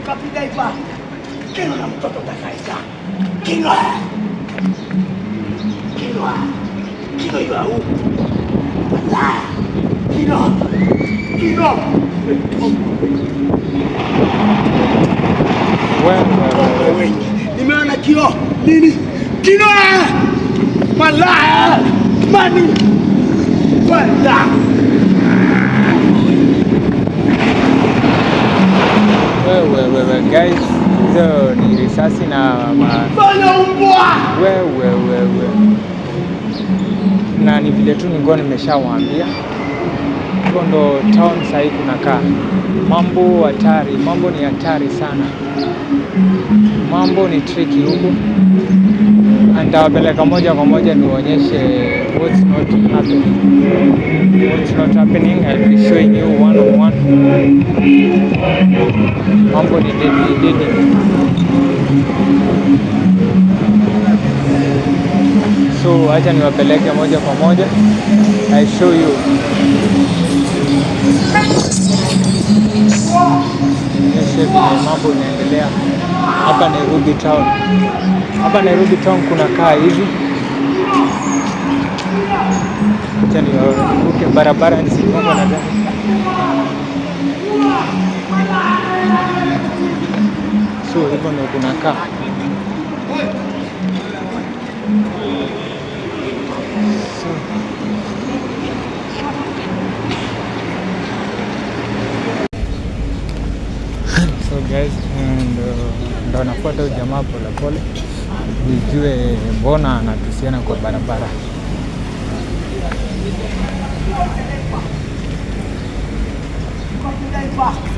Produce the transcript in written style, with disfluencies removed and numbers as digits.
Kapitaifa. Kino na mtoto takaisa. Kino. Kino. Kino iwa u. Wala. Kino. Kino. Wewe. Nimeona kilo. Nini? Kino. Malaya. Mani. Wala. Wewe guys, hizo ni risasi na wewe. Na ni vile tu nilikuwa nimeshawaambia. Hapo ndo town sasa kunakaa. Mambo hatari, mambo ni hatari sana. Mambo ni tricky huko. Nitawapeleka moja kwa moja nionyeshe what's not happening. What's not happening, I'll be showing you one on one. Mambo ni deadly. So acha niwapeleke moja kwa moja. I show you. Nionyeshe vile mambo inaendelea hapa Nairobi town. Hapa Nairobi town kuna kaa hivi. Acha nivuke barabara nisigongwe na gari. So hivyo ndio kuna kaa. So guys, ndo nafuata jamaa pole pole nijue mbona anatusiana kwa barabara. Kapitaifa.